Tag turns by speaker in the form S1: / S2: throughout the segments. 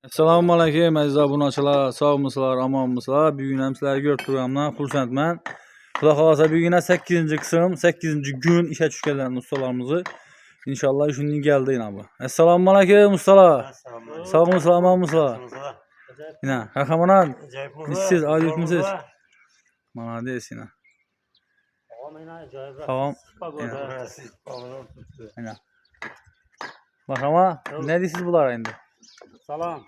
S1: Assalomu alaykum aziz obunachilar, sog'misizlar, omonmisizlar? Bugun ham sizlarga ko'rib turganimdan xursandman. Xudo xolasa bugun 8-qism, 8-kun ishga tushganlarni ustalarimizni inshaalloh shundan keldi yana bu. Assalomu alaykum ustalar. Sog'misizlar, omonmisizlar? Ina, qahramonlar. Siz olijmisiz? Malades ina. Tamam. Ina. Marhaba, ne deysiz bular endi?
S2: Salam.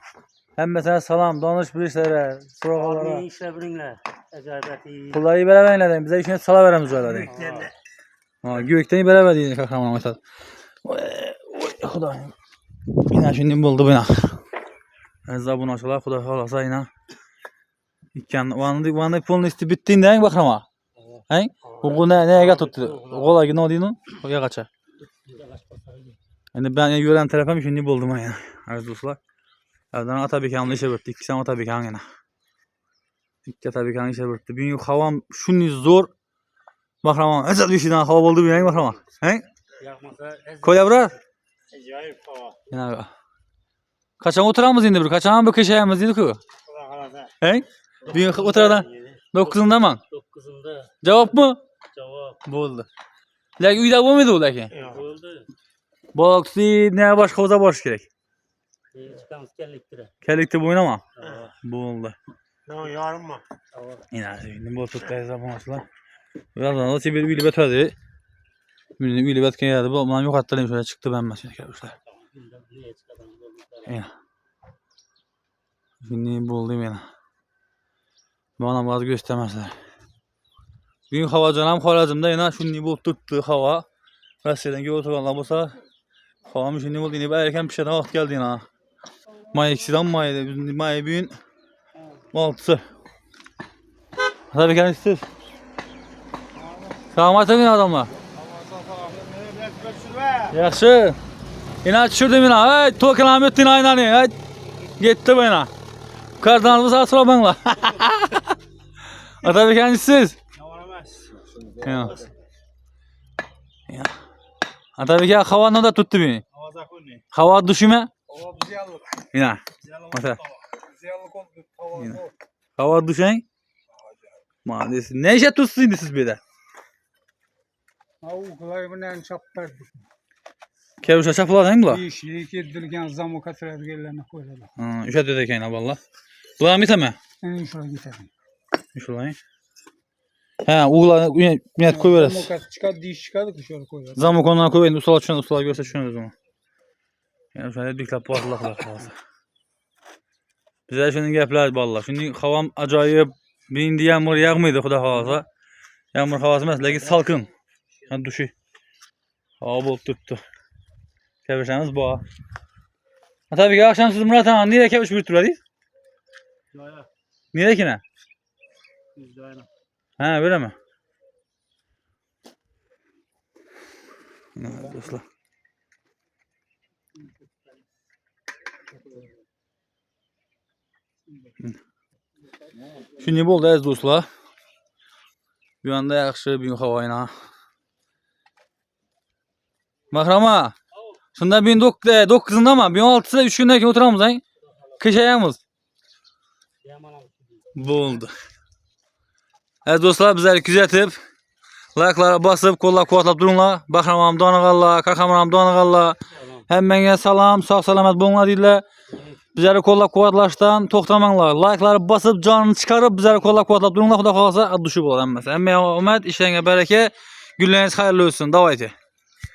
S1: Hammasına salam, danış bir işlere, sorulara.
S2: İyi işler bilinglar. Acayip.
S1: Pulları beraberleyin, bize işine sala veremiz öyle. Ha, gökten beraber deyin kahraman Ahmet. Oy, Xudayım. Yine şimdi buldu buna. Azza bunu açılar, Xuday xolasa yine. İkkan, vanı pulun üstü bittiğinde bak ama. He? Bu neye tuttu? Kolay ne oldu? Ya kaça. Yani ben yören tarafım şimdi buldum ha ya. Aziz dostlar. Evden Atabekan'la işe bırttı. İkisi Atabekan yine. İki Atabekan işe bırttı. Bugün havam şunu zor. Bakramam. Ezat bir şeyden hava oldu bir bakramam. He? Koya bura.
S2: Acayip hava.
S1: Yine kaçan oturamız indi bir. Kaçan bir kışayamız indi ki. He? Bugün oturadan 9'unda mı?
S2: 9'unda.
S1: Cevap mı?
S2: Cevap.
S1: Buldu. Lakin uyda bu muydu o lakin?
S2: Oldu.
S1: Balıkçı ne başka oza baş gerek.
S2: Çıkamız kelliktire.
S1: Kelikte boyun ama. Buldu.
S2: Ne yarın mı?
S1: Yine şimdi bu tuttu zamanlar. Birazdan da sibir bir libet hadi. Bir libet geldi. Bu man yok hatırlayayım şöyle çıktı ben mesela arkadaşlar. Yine. Şimdi buldum yine. Bana bazı göstermezler. Bugün hava canım xaracımda yine şimdi bu tuttu hava. Mesela ki oturanlar olsa havam şimdi buldu yine erken bir şeyden vakit geldi yine. May eksiden may bugün 6'sı. Tabii kendisi. Sağmat edin adamlar. Yaxşı. Yine düşürdüm yine. Hey, tokanam ettin aynanı. Hey. Gitti bana. Kardanımız asıla bana. Tabii kendisiz. Ya. Ya. Tabii ki havanın da tuttu beni. Hava düşüme. Yine. Mesela. Hava düşen. Maalesef. Ne işe tutsundu siz bir de?
S3: Avuklar bundan çaplar.
S1: Kevuşa çapılar değil mi bu?
S3: İşlik edilgen zamı katrar gelene koyalım.
S1: Üşet ödekeyim ha valla. Bulan bir tane.
S3: En şuna gidelim.
S1: Şurayı. He, uğla net koy veririz.
S3: Zamı kat çıkar, diş çıkardı ki şöyle koyalım.
S1: Zamı konudan koy verin. Ustalar görse şunu o zaman. Yani şöyle düklap bağırlıklar kalsa. Bize şimdi gepler valla. Şimdi havam acayip. Bindi yağmur yağmıydı Xuda xolasa. Yağmur havası mesela ki salkın. Yani düşü. Hava bulup tuttu. Kevişemiz bu. Tabii ki akşam siz Murat Han nereye keviş bir turadıyız? Nereye ki ne? Ha böyle mi? Evet dostlar. Şimdi oldu aziz dostlar. Bir anda yaxşı bir havayla. Mahrama. Şunda 9'unda ama 16'da 3 günden ki oturamız ha. Kış ayağımız. Bu oldu. Evet dostlar bizleri küzetip like'lara basıp kolla kuvvetlap durunlar. Bahramam donağalla, kahramanam donağalla. Hemen salam, sağ salamet bulunlar deyirlər. Bizleri kolla kuvvetlaştan toxtamanlar. Like'lara basıp canını çıkarıp bizleri kolla kuvvetlap durunlar. Xuda xolasa ad düşüb olar. Həmmə Ömət işlərinə bərəkə. Günləriniz xeyirli olsun. Davaydı.